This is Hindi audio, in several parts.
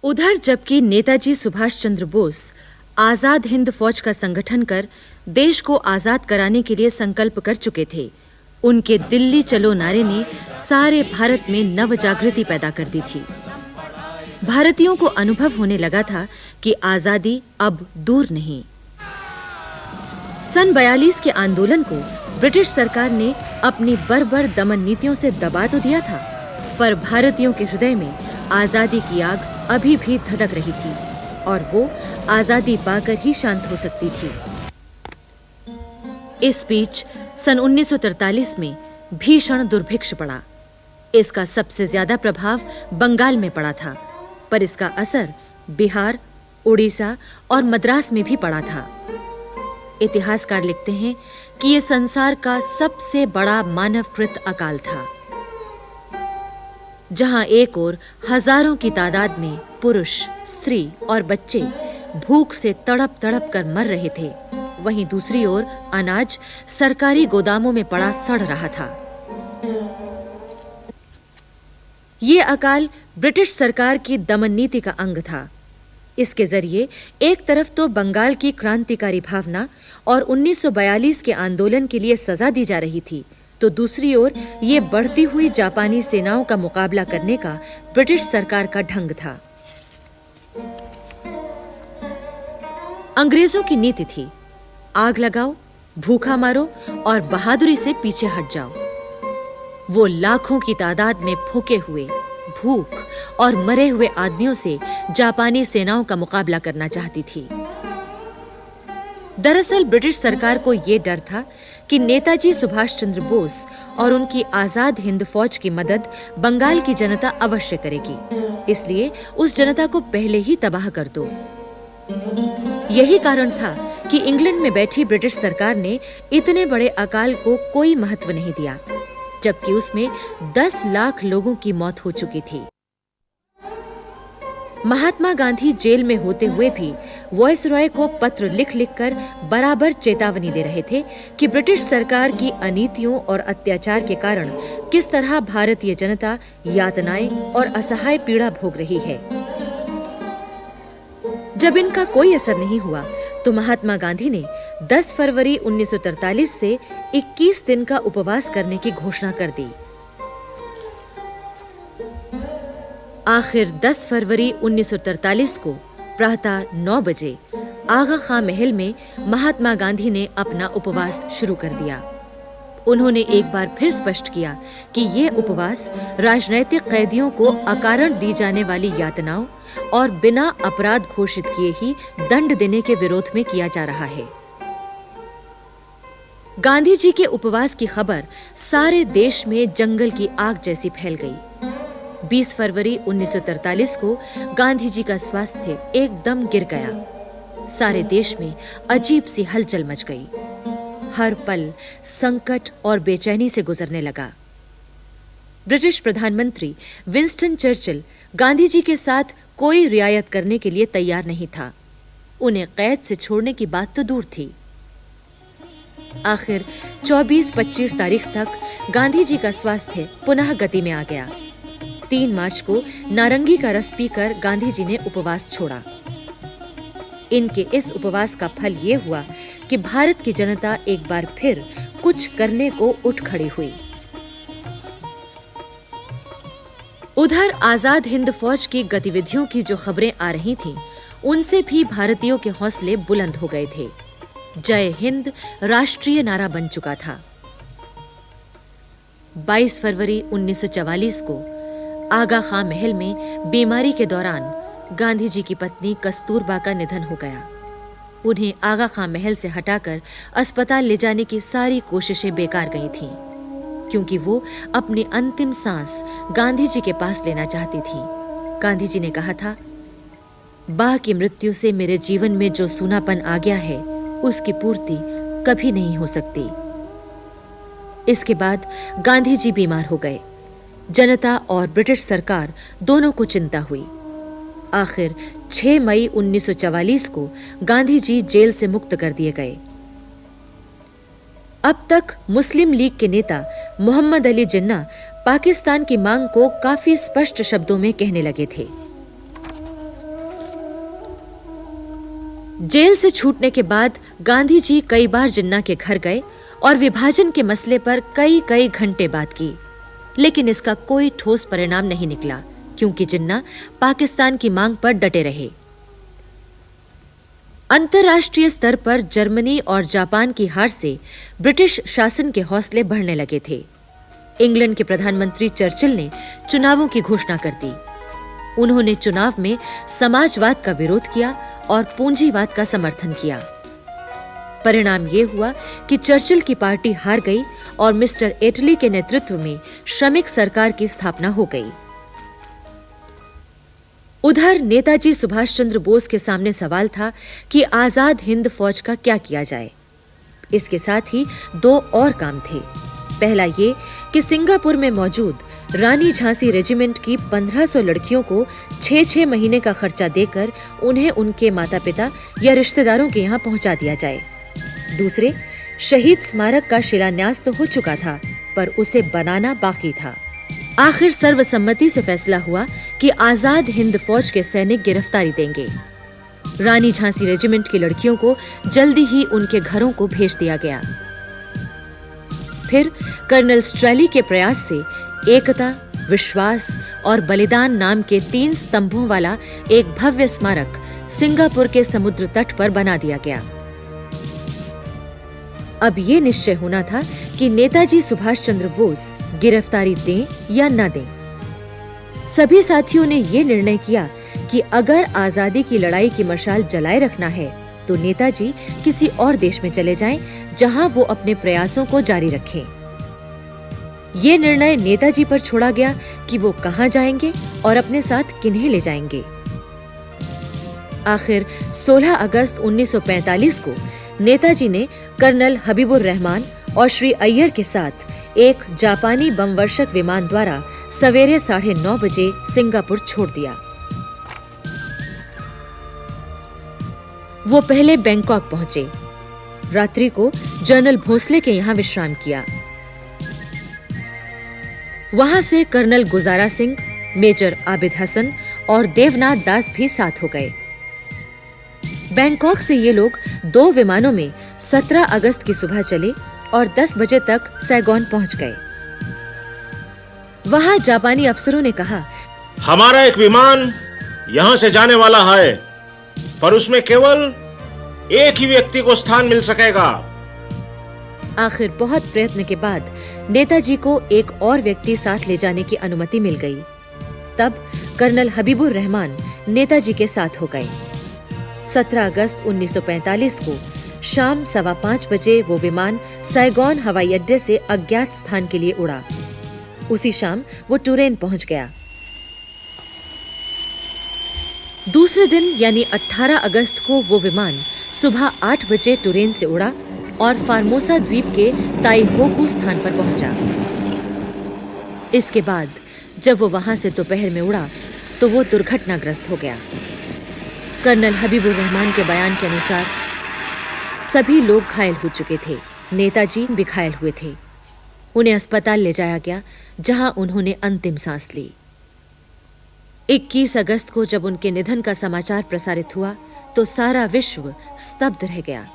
उधर जबकि नेताजी सुभाष चंद्र बोस आजाद हिंद फौज का संगठन कर देश को आजाद कराने के लिए संकल्प कर चुके थे, उनके दिल्ली चलो नारे ने सारे भारत में नव जागृति पैदा कर दी थी। भारतीयों को अनुभव होने लगा था कि आजादी अब दूर नहीं। सन 42 के आंदोलन को ब्रिटिश सरकार ने अपनी बर्बर दमन नीतियों से दबा तो दिया था, पर भारतीयों के हृदय में आजादी की आग अभी भी धधक रही थी और वो आजादी पाकर ही शांत हो सकती थी। इस बीच सन 1943 में भीषण दुर्भिक्ष पड़ा। इसका सबसे ज्यादा प्रभाव बंगाल में पड़ा था, पर इसका असर बिहार, उड़ीसा और मद्रास में भी पड़ा था। इतिहासकार लिखते हैं कि यह संसार का सबसे बड़ा मानवकृत अकाल था, जहां एक ओर हजारों की तादाद में पुरुष, स्त्री और बच्चे भूख से तड़प तड़प कर मर रहे थे, वहीं दूसरी ओर अनाज सरकारी गोदामों में पड़ा सड़ रहा था। यह अकाल ब्रिटिश सरकार की दमन नीति का अंग था। इसके जरिए एक तरफ तो बंगाल की क्रांतिकारी भावना और 1942 के आंदोलन के लिए सजा दी जा रही थी, तो दूसरी ओर ये बढ़ती हुई जापानी सेनाओं का मुकाबला करने का ब्रिटिश सरकार का ढंग था। अंग्रेजों की नीति थी, आग लगाओ, भूखा मारो और बहादुरी से पीछे हट जाओ। वो लाखों की तादाद में फूके हुए, भूख और मरे हुए आदमियों से जापानी सेनाओं का मुकाबला करना चाहती थी। दरअसल ब्रिटिश सरकार को यह डर था कि नेताजी सुभाष चंद्र बोस और उनकी आजाद हिंद फौज की मदद बंगाल की जनता अवश्य करेगी, इसलिए उस जनता को पहले ही तबाह कर दो। यही कारण था कि इंग्लैंड में बैठी ब्रिटिश सरकार ने इतने बड़े अकाल को कोई महत्व नहीं दिया, जबकि उसमें 10 लाख लोगों की मौत हो चुकी थी। महात्मा गांधी जेल में होते हुए भी वॉयसरॉय को पत्र लिख लिखकर बराबर चेतावनी दे रहे थे कि ब्रिटिश सरकार की अनीतियों और अत्याचार के कारण किस तरह भारतीय जनता यातनाएं और असहाय पीड़ा भोग रही है। जब इनका कोई असर नहीं हुआ, तो महात्मा गांधी ने 10 फरवरी 1943 से 21 दिन का उपवास करने की घोषणा कर दी। आखिर 10 फरवरी 1943 को प्रातः 9 बजे आगा खां महल में महात्मा गांधी ने अपना उपवास शुरू कर दिया। उन्होंने एक बार फिर स्पष्ट किया कि यह उपवास राजनैतिक कैदियों को अकारण दी जाने वाली यातनाओं और बिना अपराध घोषित किए ही दंड देने के विरोध में किया जा रहा है। गांधी जी के उपवास की खबर सारे देश में जंगल की आग जैसी फैल गई। 20 फरवरी 1943 को गांधी जी का स्वास्थ्य एकदम गिर गया। सारे देश में अजीब सी हलचल मच गई। हर पल संकट और बेचैनी से गुजरने लगा। ब्रिटिश प्रधानमंत्री विंस्टन चर्चिल गांधी जी के साथ कोई रियायत करने के लिए तैयार नहीं था। उन्हें कैद से छोड़ने की बात तो दूर थी। आखिर 24-25 तारीख तक गांधी जी का स्वास्थ्य पुनः गति में आ गया। 3 मार्च को नारंगी का रस पीकर गांधी जी ने उपवास छोड़ा। इनके इस उपवास का फल ये हुआ कि भारत की जनता एक बार फिर कुछ करने को उठ खड़ी हुई। उधर आजाद हिंद फौज की गतिविधियों की जो खबरें आ रही थीं, उनसे भी भारतीयों के हौसले बुलंद हो गए थे। जय हिंद राष्ट्रीय नारा बन चुका था। 22 फरवरी 1944 को आगा खां महल में बीमारी के दौरान गांधी जी की पत्नी कस्तूरबा का निधन हो गया। उन्हें आगा खां महल से हटाकर अस्पताल ले जाने की सारी कोशिशें बेकार गई थीं, क्योंकि वो अपनी अंतिम सांस गांधी जी के पास लेना चाहती थीं। गांधी जी ने कहा था, बा की मृत्यु से मेरे जीवन में जो सूनापन आ गया है, उसकी पूर्ति कभी नहीं हो सकती। इसके बाद गांधी जी बीमार हो गए। जनता और ब्रिटिश सरकार दोनों को चिंता हुई। आखिर 6 मई 1944 को गांधी जी जेल से मुक्त कर दिए गए। अब तक मुस्लिम लीग के नेता मोहम्मद अली जिन्ना पाकिस्तान की मांग को काफी स्पष्ट शब्दों में कहने लगे थे। जेल से छूटने के बाद गांधी जी कई बार जिन्ना के घर गए और विभाजन के मसले पर कई घंटे बात की, लेकिन इसका कोई ठोस परिणाम नहीं निकला, क्योंकि जिन्ना पाकिस्तान की मांग पर डटे रहे। अंतर्राष्ट्रीय स्तर पर जर्मनी और जापान की हार से ब्रिटिश शासन के हौसले बढ़ने लगे थे। इंग्लैंड के प्रधानमंत्री चर्चिल ने चुनावों की घोषणा कर दी। उन्होंने चुनाव में समाजवाद का विरोध किया और पूंजीवाद का समर्थन किया। परिणाम यह हुआ कि चर्चिल की पार्टी हार गई और मिस्टर एटली के नेतृत्व में श्रमिक सरकार की स्थापना हो गई। उधर नेताजी सुभाष चंद्र बोस के सामने सवाल था कि आजाद हिंद फौज का क्या किया जाए। इसके साथ ही दो और काम थे। पहला ये कि सिंगापुर में मौजूद रानी झांसी रेजिमेंट की 1500 लड़कियों को 6-6 महीने का खर्चा देकर उन्हें उनके माता-पिता या रिश्तेदारों के यहाँ पहुंचा दिया जाए। दूसरे, शहीद स्मारक का शिलान्यास तो हो चुका था, पर उसे बनाना बाकी था। आखिर सर्वसम्मति से फैसला हुआ कि आजाद हिंद फौज के सैनिक गिरफ्तारी देंगे। रानी झांसी रेजिमेंट की लड़कियों को जल्दी ही उनके घरों को भेज दिया गया। फिर कर्नल स्ट्रेली के प्रयास से एकता, विश्वास और बलिदान नाम के 3 स्तंभों वाला एक भव्य स्मारक सिंगापुर के समुद्र तट पर बना दिया गया। अब ये निश्चय होना था कि नेताजी सुभाष चंद्र बोस गिरफ्तारी दें या न दें। सभी साथियों ने ये निर्णय किया कि अगर आजादी की लड़ाई की मशाल जलाए रखना है तो नेताजी किसी और देश में चले जाएं, जहां वो अपने प्रयासों को जारी रखें। ये निर्णय नेताजी पर छोड़ा गया कि वो कहां जाएंगे और अपने साथ किन्हें ले जाएंगे। आखिर 16 अगस्त 1945 को नेताजी ने कर्नल हबीबुर रहमान और श्री अय्यर के साथ एक जापानी बमवर्षक विमान द्वारा सवेरे 9:30 बजे सिंगापुर छोड़ दिया। वो पहले बैंकॉक पहुंचे। रात्रि को जनरल भोसले के यहाँ विश्राम किया। वहां से कर्नल गुजारा सिंह, मेजर आबिद हसन और देवनाथ दास भी साथ हो गए। बैंकॉक से ये लोग 2 विमानों में 17 अगस्त की सुबह चले और 10 बजे तक सैगोन पहुंच गए। वहां जापानी अफसरों ने कहा, हमारा एक विमान यहां से जाने वाला है, पर उसमें केवल एक ही व्यक्ति को स्थान मिल सकेगा। आखिर बहुत प्रयत्न के बाद नेताजी को एक और व्यक्ति साथ ले जाने की अनुमति मिल गई। तब कर्नल हबीबुर रहमान नेताजी के साथ हो गए। 17 अगस्त 1945 को शाम 5:15 बजे वो विमान सैगोन हवाई अड्डे से अज्ञात स्थान के लिए उड़ा। उसी शाम वो टुरेन पहुंच गया। दूसरे दिन यानी 18 अगस्त को वो विमान सुबह 8 बजे टुरेन से उड़ा और फार्मोसा द्वीप के ताइहोकू स्थान पर पहुंचा। इसके बाद जब वो वहां से दोपहर में उड़ा तो वो दुर्घटनाग्रस्त हो गया। कर्नल हबीबुर रहमान के बयान के अनुसार सभी लोग घायल हो चुके थे। नेताजी भी घायल हुए थे। उन्हें अस्पताल ले जाया गया, जहां उन्होंने अंतिम सांस ली। 21 अगस्त को जब उनके निधन का समाचार प्रसारित हुआ तो सारा विश्व स्तब्ध रह गया।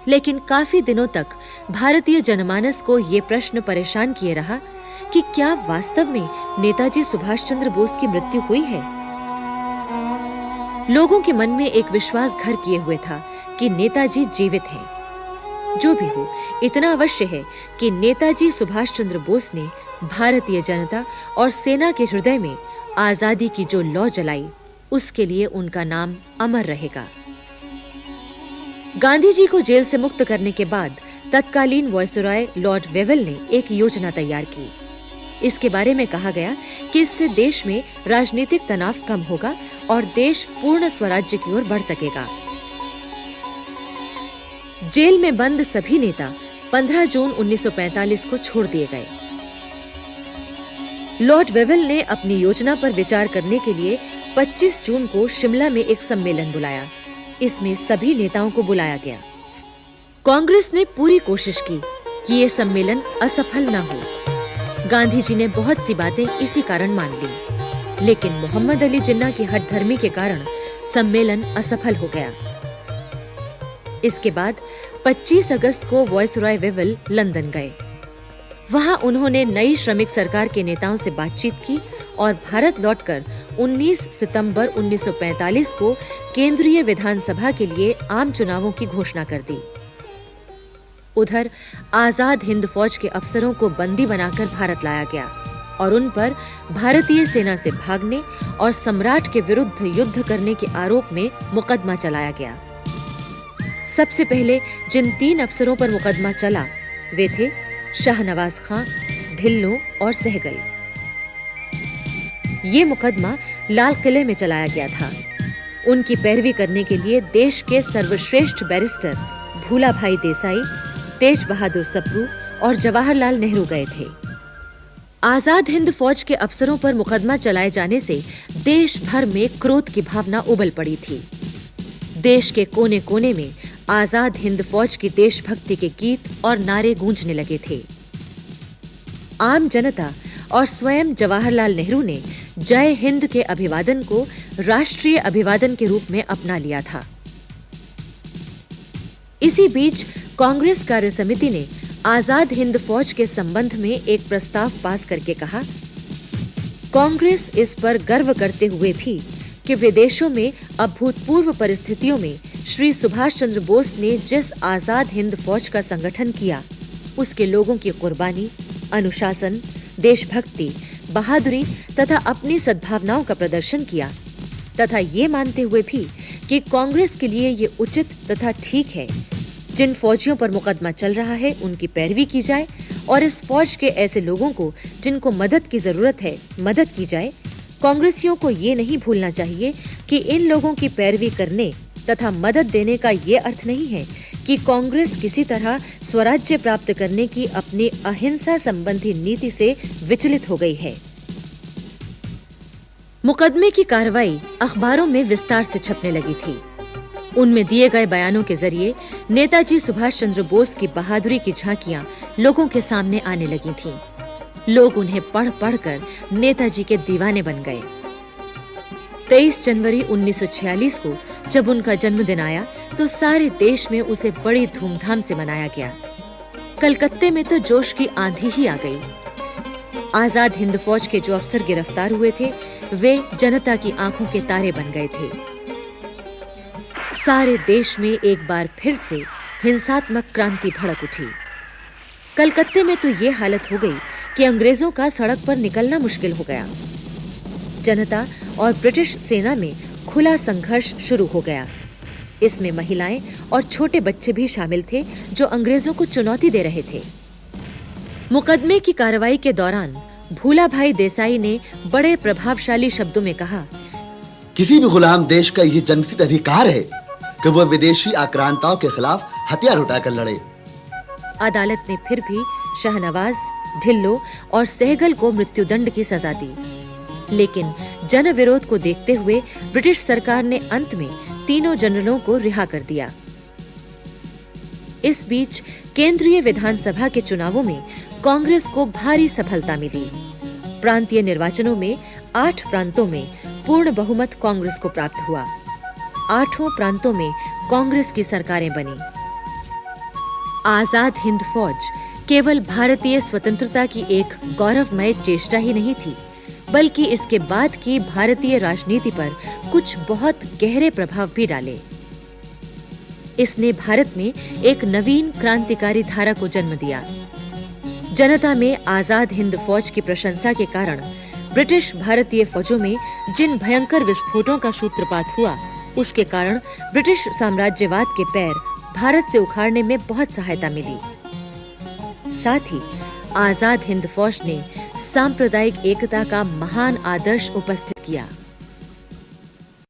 लेकिन काफी दिनों तक भारतीय जनमानस को ये प्रश्न परेशान किए रहा कि क्या वास्तव में नेताजी सुभाष चंद्र बोस की मृत्यु हुई है। लोगों के मन में एक विश्वास घर किए हुए था कि नेताजी जीवित हैं। जो भी हो, इतना अवश्य है कि नेताजी सुभाष चंद्र बोस ने भारतीय जनता और सेना के हृदय में आजादी की जो लौ जलाई, उसके लिए उनका नाम अमर रहेगा। गांधी जी को जेल से मुक्त करने के बाद तत्कालीन वायसरॉय लॉर्ड वेवेल ने एक योजना तैयार की। इसके बारे में कहा गया कि इससे देश में राजनीतिक तनाव कम होगा और देश पूर्ण स्वराज्य की ओर बढ़ सकेगा। जेल में बंद सभी नेता 15 जून 1945 को छोड़ दिए गए। लॉर्ड वेवेल ने अपनी योजना पर विचार करने के लिए 25 जून को शिमला में एक सम्मेलन बुलाया। इसमें सभी नेताओं को बुलाया गया। कांग्रेस ने पूरी कोशिश की कि ये सम्मेलन असफल न हो। गांधी जी ने बहुत सी बातें इसी कारण मान ली, लेकिन मोहम्मद अली जिन्ना की हठधर्मी के कारण सम्मेलन असफल हो गया। इसके बाद 25 अगस्त को वायसरॉय वेवल लंदन गए। वहां उन्होंने नई श्रमिक सरकार के नेताओं से बातचीत की और भारत लौटकर 19 सितंबर 1945 को केंद्रीय विधानसभा के लिए आम चुनावों की घोषणा कर दी। उधर आजाद हिंद फौज के अफसरों को बंदी बनाकर भारत लाया गया और उन पर भारतीय सेना से भागने और सम्राट के विरुद्ध युद्ध करने के आरोप में मुकदमा चलाया गया। सबसे पहले जिन 3 अफसरों पर मुकदमा चला वे थे शाहनवाज खां, ढिल्लों और सहगल। ये मुकदमा लाल किले में चलाया गया था। उनकी पैरवी करने के लिए देश के सर्वश्रेष्ठ बैरिस्टर भूला भाई देसाई, तेज बहादुर सप्रू और जवाहरलाल नेहरू गए थे। आजाद हिंद फौज के अफसरों पर मुकदमा चलाए जाने से देश भर में क्रोध की भावना उबल पड़ी थी। देश के कोने कोने में आजाद हिंद फौज की देशभक्ति के गीत और नारे गूंजने लगे थे। आम जनता और स्वयं जवाहरलाल नेहरू ने जय हिंद के अभिवादन को राष्ट्रीय अभिवादन के रूप में अपना लिया था। इसी बीच कांग्रेस कार्य समिति ने आजाद हिंद फौज के संबंध में एक प्रस्ताव पास करके कहा, कांग्रेस इस पर गर्व करते हुए भी कि विदेशों में अभूतपूर्व परिस्थितियों में श्री सुभाष चंद्र बोस ने जिस आजाद हिंद फौज का संगठन किया, उसके लोगों की कुर्बानी, अनुशासन, देशभक्ति, बहादुरी तथा अपनी सद्भावनाओं का प्रदर्शन किया तथा ये मानते हुए भी कि कांग्रेस के लिए ये उचित तथा ठीक है जिन फौजियों पर मुकदमा चल रहा है उनकी पैरवी की जाए और इस फौज के ऐसे लोगों को जिनको मदद की जरूरत है मदद की जाए। कांग्रेसियों को ये नहीं भूलना चाहिए कि इन लोगों की पैरवी करने तथा मदद देने का ये अर्थ नहीं है कि कांग्रेस किसी तरह स्वराज्य प्राप्त करने की अपनी अहिंसा संबंधी नीति से विचलित हो गई है। मुकदमे की कार्रवाई अखबारों में विस्तार से छपने लगी थी। उनमें दिए गए बयानों के जरिए नेताजी सुभाष चंद्र बोस की बहादुरी की झांकियां लोगों के सामने आने लगी थीं। लोग उन्हें पढ़ पढ़कर नेताजी के दीवाने बन गए। 23 जनवरी 1946 को जब उनका जन्मदिन आया तो सारे देश में उसे बड़ी धूमधाम से मनाया गया। कलकत्ते में तो जोश की आंधी ही आ गई। आजाद हिंद फौज के जो अफसर गिरफ्तार हुए थे वे जनता की आंखों के तारे बन गए थे। सारे देश में एक बार फिर से हिंसात्मक क्रांति भड़क उठी। कलकत्ते में तो ये हालत हो गई कि अंग्रेजों का सड़क पर निकलना मुश्किल हो गया। जनता और ब्रिटिश सेना में खुला संघर्ष शुरू हो गया। इसमें महिलाएं और छोटे बच्चे भी शामिल थे जो अंग्रेजों को चुनौती दे रहे थे। मुकदमे की कार्रवाई के दौरान भूला भाई देसाई ने बड़े प्रभावशाली शब्दों में कहा, किसी भी गुलाम देश का ये जन्मसिद्ध अधिकार है कि वह विदेशी आक्रांताओं के खिलाफ हथियार उठाकर लड़े। अदालत ने फिर भी शाहनवाज, ढिल्लो और सहगल को मृत्युदंड की सजा दी, लेकिन जन विरोध को देखते हुए ब्रिटिश सरकार ने अंत में तीनों जनरलों को रिहा कर दिया। इस बीच केंद्रीय विधानसभा के चुनावों में कांग्रेस को भारी सफलता मिली। प्रांतीय निर्वाचनों में 8 प्रांतों में पूर्ण बहुमत कांग्रेस को प्राप्त हुआ। 8 प्रांतों में कांग्रेस की सरकारें बनी। आजाद हिंद फौज केवल भारतीय स्वतंत्रता की एक गौरवमय चेष्टा ही नहीं थी, बल्कि इसके बाद की भारतीय राजनीति पर कुछ बहुत गहरे प्रभाव भी डाले। इसने भारत में एक नवीन क्रांतिकारी धारा को जन्म दिया। जनता में आजाद हिंद फौज की प्रशंसा के कारण ब्रिटिश भारतीय फौजों में जिन भयंकर विस्फोटों का सूत्रपात हुआ, उसके कारण ब्रिटिश साम्राज्यवाद के पैर भारत से उखाड़ने में बहुत सहायता मिली। साथ ही आजाद हिंद फौज ने सांप्रदायिक एकता का महान आदर्श उपस्थित किया।